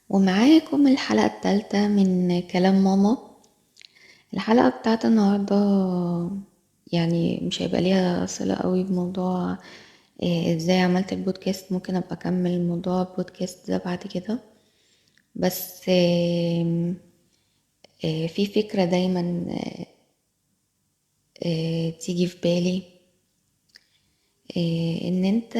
ومعاكم الحلقة الثالثة من كلام ماما. الحلقة بتاعت النهاردة يعني مش هيبقى ليها صلة قوي بموضوع ازاي عملت البودكاست. ممكن ابقى اكمل موضوع البودكاست ده بعد كده. بس في فكرة دايما تيجي في بالي، ان انت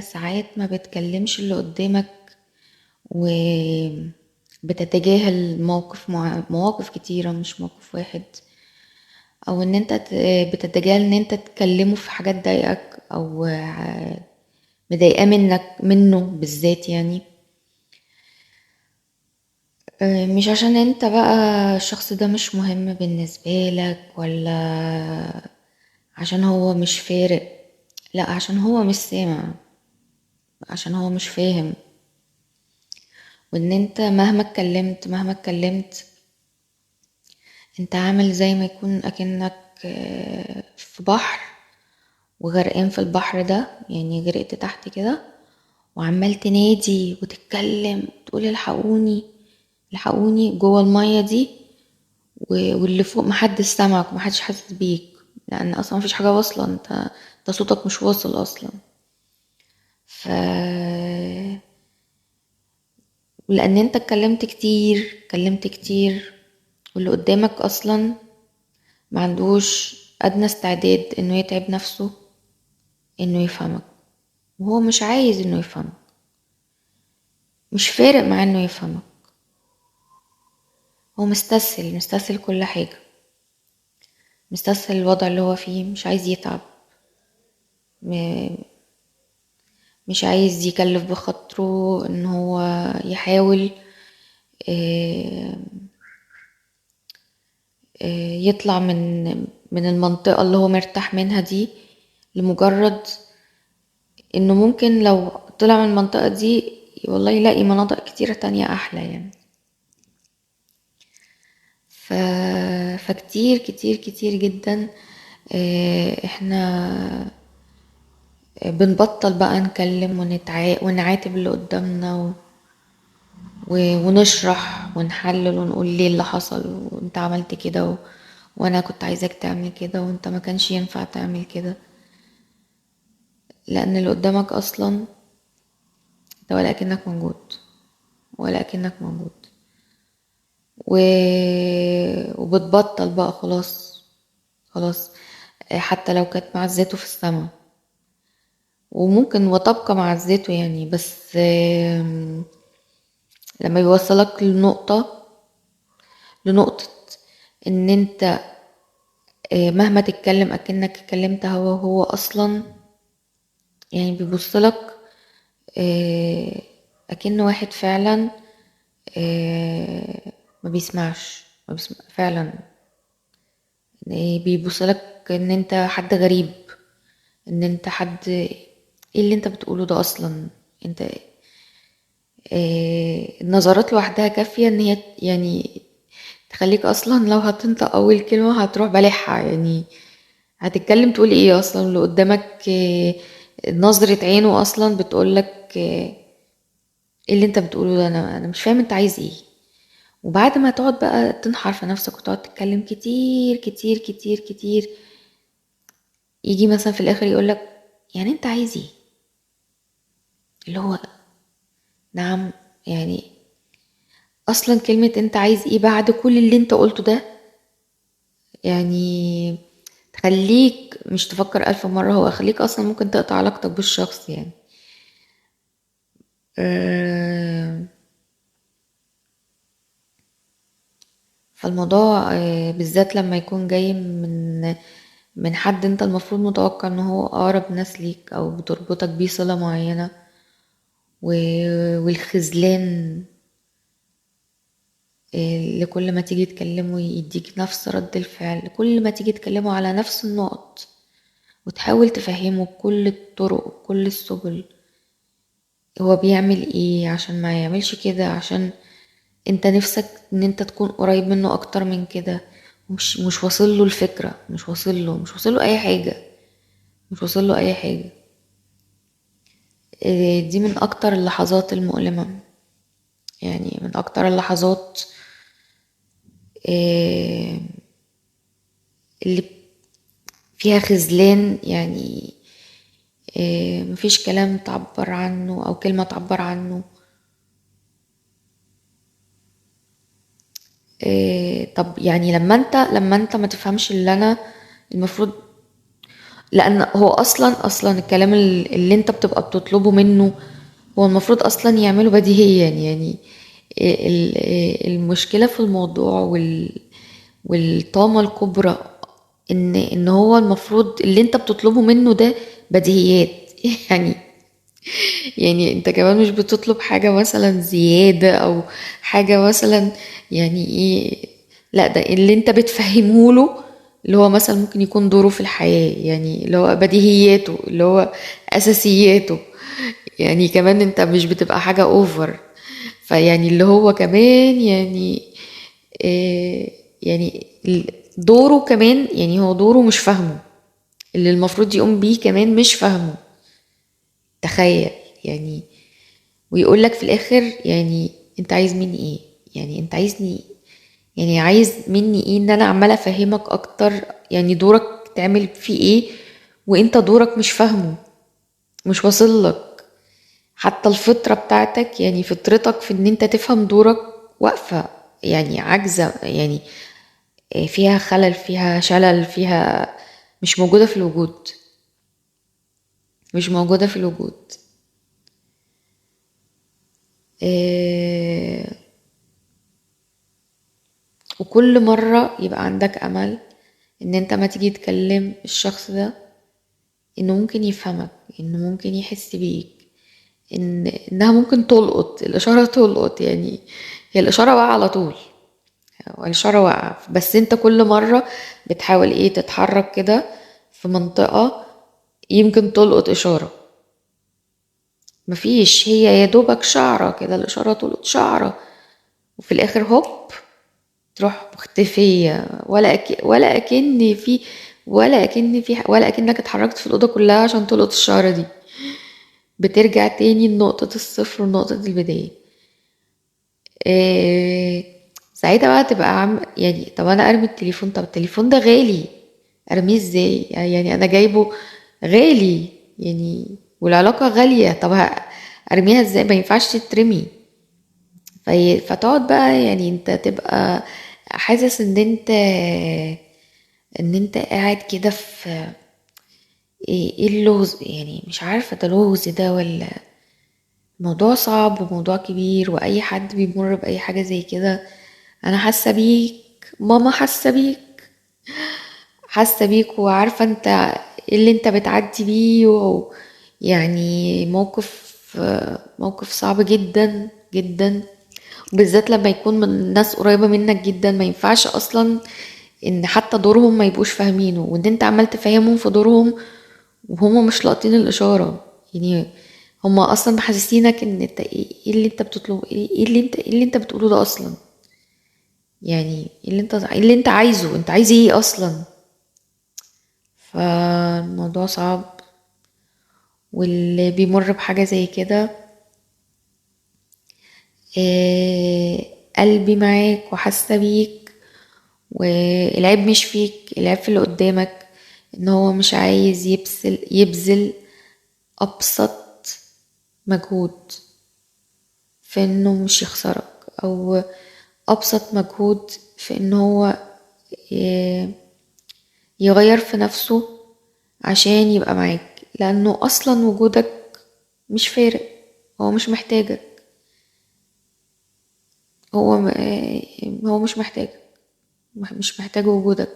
ساعات ما بتكلمش اللي قدامك وبتتجاهل مواقف كتيرة، مش موقف واحد، او ان انت بتتجاهل ان انت تكلمه في حاجات ضايقك او مضايقاه منه بالذات يعني. مش عشان انت بقى الشخص ده مش مهم بالنسبة لك، ولا عشان هو مش فارق، لا، عشان هو مش سامع، عشان هو مش فاهم. وان انت مهما اتكلمت انت عامل زي ما يكون اكنك في بحر وغرقان في البحر ده، يعني غرقت تحت كده وعمال تنادي وتتكلم تقول الحقوني الحقوني جوه المية دي، واللي فوق محدش سمعك ومحدش حاسس بيك، لان اصلا مفيش حاجة واصلة. انت صوتك مش واصل اصلا. ف لان انت اتكلمت كتير واللي قدامك اصلا ما عندوش ادنى استعداد انه يتعب نفسه انه يفهمك، وهو مش عايز انه يفهمك، مش فارق معاه انه يفهمك. هو مستسهل كل حاجة، مستسهل الوضع اللي هو فيه، مش عايز يتعب، م- مش عايز يكلف بخاطره ان هو يحاول آه، يطلع من المنطقة اللي هو مرتاح منها دي، لمجرد انه ممكن لو طلع من المنطقة دي والله يلاقي مناطق كتيرة تانية احلى يعني. ف... فكتير كتير كتير جدا احنا بنبطل بقى نكلم ونعاتب اللي قدامنا ونشرح ونحلل ونقول ليه اللي حصل وانت عملت كده وانا كنت عايزاك تعمل كده وانت ما كانش ينفع تعمل كده، لان اللي قدامك اصلا انت ولا اكنك موجود، ولا اكنك موجود. و... وبتبطل بقى خلاص، خلاص. حتى لو كانت معزته في السما، وممكن وتبقى معزته يعني، بس لما يوصلك لنقطة ان انت مهما تتكلم اكنك اتكلمت هو اصلا، يعني بيبصلك آه، اكن واحد فعلا ما بيسمعش، ما بيسمع فعلا. بيبصلك ان انت حد غريب، ان انت حد، ايه اللي انت بتقوله ده اصلا؟ انت النظرات لوحدها كافية ان هي يعني تخليك اصلا لو هتنطق اول كلمة هتروح بلحها يعني. هتتكلم تقول ايه اصلا اللي قدامك؟ نظرة عينه اصلا بتقولك ايه اللي انت بتقوله ده؟ انا مش فاهم انت عايز ايه. وبعد ما تقعد بقى تنحر في نفسك وتقعد تتكلم كتير كتير كتير كتير، يجي مثلا في الاخر يقولك يعني انت عايز ايه؟ اللي هو نعم يعني. اصلا كلمة انت عايز ايه بعد كل اللي انت قلته ده يعني تخليك مش تفكر ألف مرة، هو خليك أصلا ممكن تقطع علاقتك بالشخص يعني. آه، فالموضوع بالذات لما يكون جاي من حد انت المفروض متوقع ان هو اقرب ناس ليك او بتربطك بيه صلة معينة، والخذلان لكل ما تيجي تكلمه يديك نفس رد الفعل، كل ما تيجي تكلمه على نفس النقط وتحاول تفهمه بكل الطرق وكل السبل هو بيعمل ايه عشان ما يعملش كده، عشان انت نفسك ان انت تكون قريب منه اكتر من كده. مش واصل له الفكرة، مش واصل له اي حاجة، مش واصل له اي حاجة. دي من اكتر اللحظات المؤلمة، يعني من اكتر اللحظات آه، اللي فيها خذلان، يعني مفيش كلام تعبر عنه او كلمة تعبر عنه. طب يعني لما انت ما تفهمش اللي انا المفروض، لان هو اصلا الكلام اللي انت بتبقى بتطلبه منه هو المفروض اصلا يعمله بديهيا، يعني المشكلة في الموضوع والطامة الكبرى ان هو المفروض اللي انت بتطلبه منه ده بديهيات. يعني يعني انت كمان مش بتطلب حاجة مثلا زيادة او حاجة مثلا، يعني ايه، لا ده اللي انت بتفهمه له اللي هو مثلا ممكن يكون دوره في الحياة، يعني اللي هو بديهياته اللي هو اساسياته. يعني كمان انت مش بتبقى حاجة اوفر، فيعني اللي هو كمان يعني يعني دوره كمان، يعني هو دوره مش فاهمه، اللي المفروض يقوم بيه كمان مش فاهمه. تخيل يعني، ويقول لك في الاخر يعني انت عايز مني ايه؟ يعني انت عايزني، يعني عايز مني ايه ان انا عماله افهمك اكتر؟ يعني دورك تعمل فيه ايه وانت دورك مش فاهمه، مش واصل لك. حتى الفطرة بتاعتك، يعني فطرتك في ان انت تفهم دورك واقفة، يعني عاجزة، يعني فيها خلل، فيها شلل، فيها مش موجودة في الوجود، مش موجودة في الوجود. آه، وكل مرة يبقى عندك أمل ان انت ما تيجي تكلم الشخص ده انه ممكن يفهمك، انه ممكن يحس بيك، انها ممكن تلقط الاشارة، تلقط يعني هي الاشارة واقعة على طول، الاشارة واقعة، بس انت كل مرة بتحاول ايه تتحرك كده في منطقة يمكن تلقط اشارة. مفيش، هي يا دوبك شعرة كده الاشارة تلقط شعرة، وفي الاخر هوب تروح مختفية، ولا أكنك اتحركت في الأوضة كلها عشان تلقط الشعرة دي. بترجع تاني لنقطة الصفر ونقطة البداية. إيه ساعتها بقى تبقى يعني طب أنا أرمي التليفون؟ طب التليفون ده غالي، أرميه ازاي؟ يعني أنا جايبه غالي يعني، والعلاقة غالية، طب أرميها ازاي؟ ما ينفعش تترمي. فتقعد بقى يعني انت تبقى حاسس ان انت قاعد كده في ايه اللغز، يعني مش عارفة ده لغز ده ولا موضوع صعب وموضوع كبير. واي حد بيمر باي حاجة زي كده انا حاسة بيك، ماما حاسة بيك، حاسة بيك وعارفة انت ايه اللي انت بتعدي بيه يعني موقف صعب جدا جدا، بالذات لما يكون من ناس قريبة منك جدا. ما ينفعش اصلا ان حتى دورهم ما يبقوش فاهمينه، وان انت عمال تفهمهم في دورهم وهما مش لاقطين الاشارة. يعني هما اصلا محسسينك ان انت ايه اللي انت بتطلب، ايه اللي انت بتقوله ده اصلا، يعني ايه اللي انت عايزه، انت عايز ايه اصلا؟ فالموضوع صعب، واللي بيمر بحاجة زي كده قلبي معاك وحاسة بيك. والعيب مش فيك، العيب في اللي قدامك، ان هو مش عايز يبذل ابسط مجهود في انه مش يخسرك، او ابسط مجهود في ان هو يغير في نفسه عشان يبقى معاك، لانه اصلا وجودك مش فارق، هو مش محتاجك، هو مش محتاجك، مش محتاج وجودك.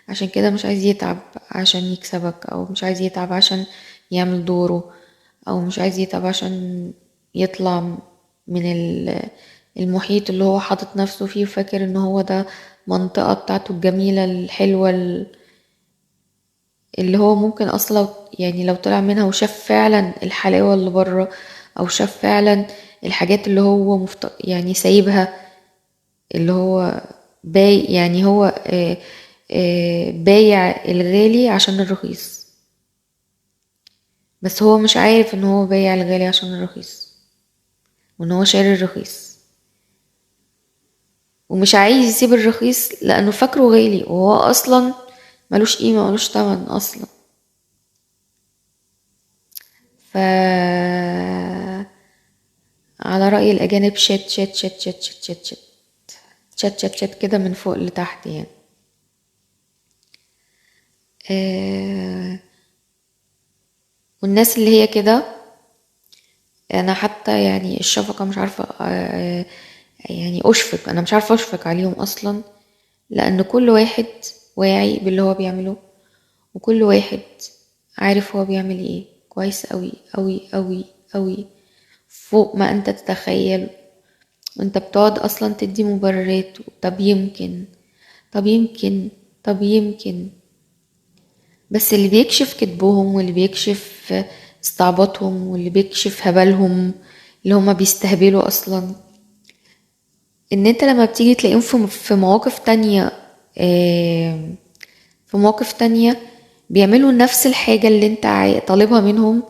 عشان كده مش عايز يتعب عشان يكسبك، او مش عايز يتعب عشان يعمل دوره، او مش عايز يتعب عشان يطلع من المحيط اللي هو حاطط نفسه فيه وفاكر ان هو ده منطقة بتاعته الجميلة الحلوة اللي هو ممكن اصلا يعني لو طلع منها وشاف فعلا الحلاوة اللي بره، او شاف فعلا الحاجات اللي هو يعني سايبها، اللي هو يعني هو بايع الغالي عشان الرخيص، بس هو مش عارف ان هو بايع الغالي عشان الرخيص، وان هو شاري الرخيص. ومش عايز يسيب الرخيص لانه فاكره غالي، وهو اصلا ملوش قيمة، ملوش تمن اصلا. ف على رأي الأجانب شات شات شات شات شات شات شات شات شات شات كده من فوق لتحت يعني. آه، والناس اللي هي كده، انا حتى يعني الشفقة مش عارفة يعني اشفق، انا مش عارفة اشفق عليهم اصلا، لان كل واحد واعي باللي هو بيعمله، وكل واحد عارف هو بيعمل ايه كويس قوي قوي قوي قوي، فوق ما انت تتخيل. وانت بتقعد اصلا تدي مبررات، طب يمكن، طب يمكن، طب يمكن. بس اللي بيكشف كذبهم، واللي بيكشف استعباطهم، واللي بيكشف هبلهم اللي هما بيستهبلوا اصلا، ان انت لما بتيجي تلاقيهم في مواقف تانية، في مواقف تانية بيعملوا نفس الحاجة اللي انت طالبها منهم،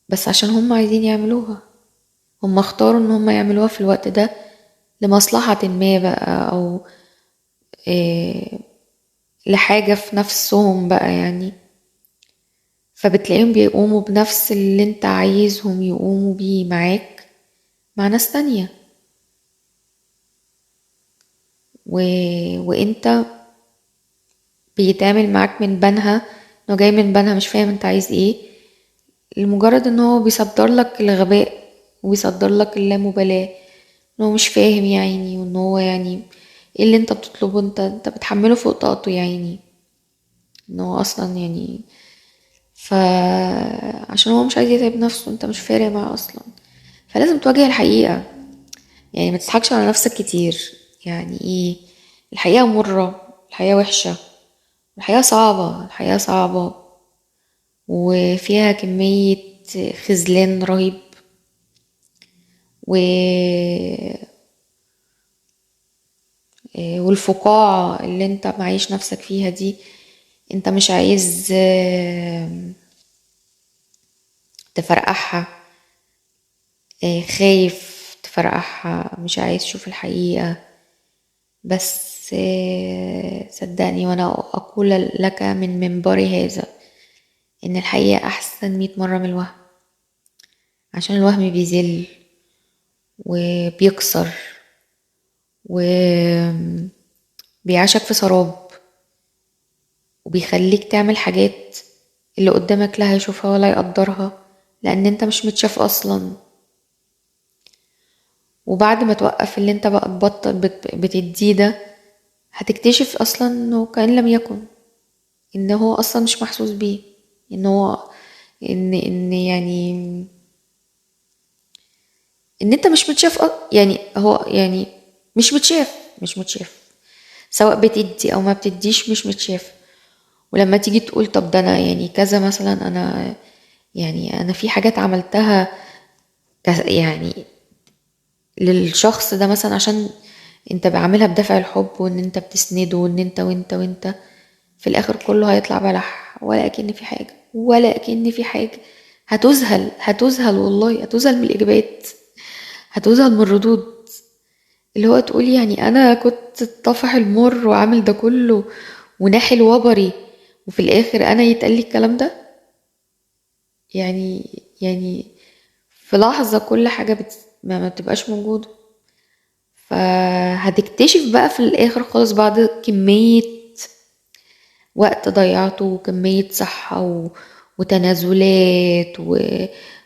بس عشان هم عايزين يعملوها. هم اختاروا ان هم يعملوها في الوقت ده لمصلحة ما بقى، او آه، لحاجة في نفسهم بقى يعني. فبتلاقيهم بيقوموا بنفس اللي انت عايزهم يقوموا بيه معاك مع ناس تانية. و... وانت بيتعامل معاك من بنها، انه جاي من بنها مش فاهم انت عايز ايه، لمجرد ان هو بيصدر لك الغباء، وبيصدر لك اللامبالاة، ان هو مش فاهم يا عيني، وان هو يعني ايه اللي انت بتطلبه، انت بتحمله فوق طاقته يا عيني، ان هو اصلا يعني عشان هو مش عايز يتعب نفسه، انت مش فارق معاه اصلا. فلازم تواجه الحقيقة، يعني ما تضحكش على نفسك كتير. يعني ايه؟ الحقيقة مرة، الحقيقة وحشة، الحقيقة صعبة، الحقيقة صعبة، وفيها كمية خذلان رهيب، و... والفقاعة اللي انت معيش نفسك فيها دي، انت مش عايز تفرقعها، خايف تفرقعها، مش عايز تشوف الحقيقة. بس صدقني وانا اقول لك من منبر هذا ان الحقيقة احسن 100 مرة من الوهم، عشان الوهم بيذل وبيكسر وبيعيشك في سراب، وبيخليك تعمل حاجات اللي قدامك لا هيشوفها ولا يقدرها، لان انت مش متشاف اصلا. وبعد ما توقف اللي انت بقى تبطل بتديه ده، هتكتشف اصلا انه كأن لم يكن، ان هو اصلا مش محسوس بيه، ان هو ان يعني ان انت مش متشاف يعني هو يعني مش متشاف، مش متشاف، سواء بتدي او ما بتديش مش متشاف. ولما تيجي تقول طب ده انا يعني كذا مثلا، انا يعني انا في حاجات عملتها يعني للشخص ده مثلا، عشان انت بعملها بدافع الحب، وان انت بتسنده، وان انت وانت وانت، في الاخر كله هيطلع بلح، ولا اكن في حاجة، ولا اكن في حاجة. هتذهل، هتذهل والله، هتذهل من الاجابات، هتذهل من الردود، اللي هو تقول يعني انا كنت طافح المر وعامل ده كله وناحي الوبري، وفي الاخر انا يتقال لي الكلام ده. يعني في لحظة كل حاجة ما بتبقاش موجودة. فهتكتشف بقى في الاخر خالص، بعد كمية وقت ضيعته، وكمية صحة وتنازلات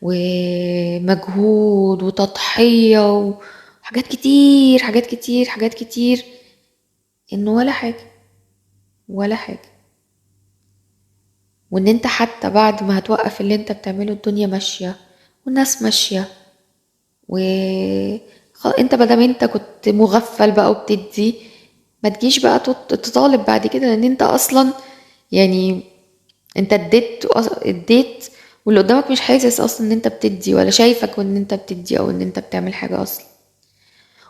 ومجهود وتضحية وحاجات كتير، حاجات كتير، حاجات كتير، انه ولا حاجة، ولا حاجة. وان انت حتى بعد ما هتوقف اللي انت بتعمله، الدنيا ماشية والناس ماشية، و انت مادام انت كنت مغفل بقى وبتدي، ما تجيش بقى تطالب بعد كده، لان انت اصلا يعني انت اديت، واللي قدامك مش حاسس اصلا ان انت بتدي، ولا شايفك وان انت بتدي او ان انت بتعمل حاجة اصلا.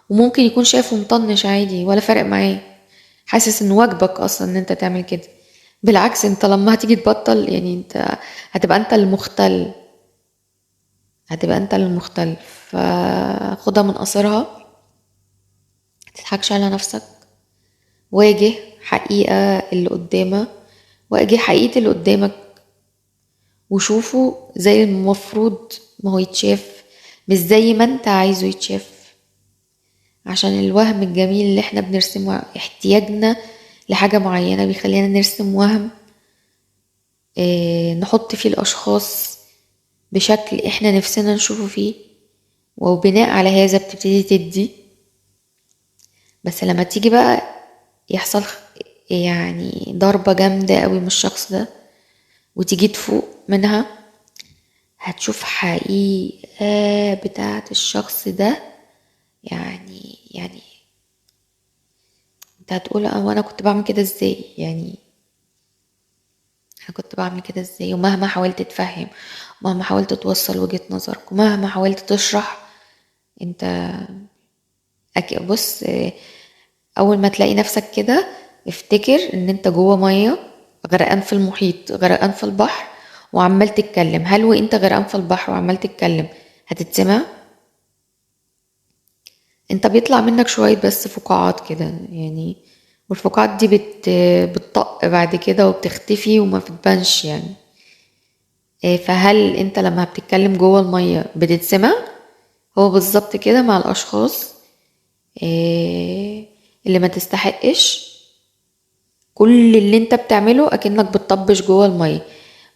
وممكن يكون شايفه مطنش عادي، ولا فارق معاه، حاسس ان واجبك اصلا ان انت تعمل كده. بالعكس، انت لما هتيجي تبطل يعني انت هتبقى انت المختل، هتبقى انت المختل. فخدها من قصرها، متضحكش على نفسك، واجه حقيقة اللي قدامك، واجه حقيقة اللي قدامك وشوفه زي المفروض ما هو يتشاف، مش زي ما انت عايزه يتشاف. عشان الوهم الجميل اللي احنا بنرسمه، احتياجنا لحاجة معينة بيخلينا نرسم وهم، نحط فيه الأشخاص بشكل احنا نفسنا نشوفه فيه، وبناء على هذا بتبتدي تدي. بس لما تيجي بقى يحصل يعني ضربة جامدة قوي من الشخص ده وتيجي تفوق منها، هتشوف حقيقة بتاعت الشخص ده. يعني انت هتقول وانا كنت بعمل كده ازاي؟ يعني انا كنت بعمل كده ازاي؟ ومهما حاولت تفهم، ومهما حاولت توصل وجهة نظرك، ومهما حاولت تشرح، انت بص، اول ما تلاقي نفسك كده افتكر ان انت جوه مية، غرقان في المحيط، غرقان في البحر، وعمال تتكلم. هل وانت غرقان في البحر وعمال تتكلم هتتسمع؟ انت بيطلع منك شوية بس فقاعات كده يعني، والفقاعات دي بتطق بعد كده وبتختفي وما بتبانش يعني. فهل انت لما بتتكلم جوه المية بتتسمع؟ هو بالظبط كده مع الاشخاص اللي ما تستحقش. كل اللي انت بتعمله اكنك بتطبش جوه المية،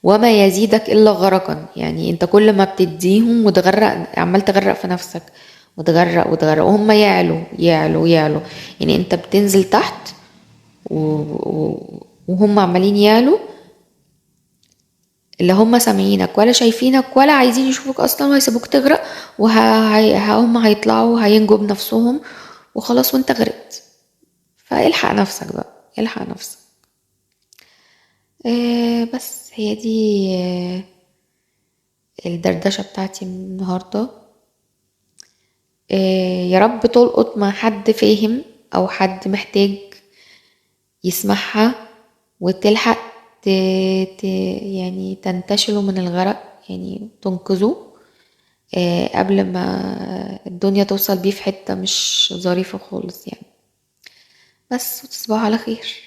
وما يزيدك الا غرقا. يعني انت كل ما بتديهم وتغرق، عمال تغرق في نفسك وتغرق وتغرق، وهم يعلوا يعلوا يعلوا. يعني انت بتنزل تحت وهم عمالين يعلوا، اللي هم سامعينك ولا شايفينك ولا عايزين يشوفوك اصلا، وهيسيبوك تغرق، وهم هيطلعوا وهينجوا بنفسهم وخلاص وانت غرقت. فالحق نفسك بقى، الحق نفسك. بس هي دي الدردشة بتاعتي من النهاردة. يا رب تلقط مع حد فاهم او حد محتاج يسمعها، وتلحق ت... يعني تنتشله من الغرق، يعني تنقذه قبل ما الدنيا توصل بيه في حتة مش ظريفة خالص يعني. بس وتصبحوا على خير.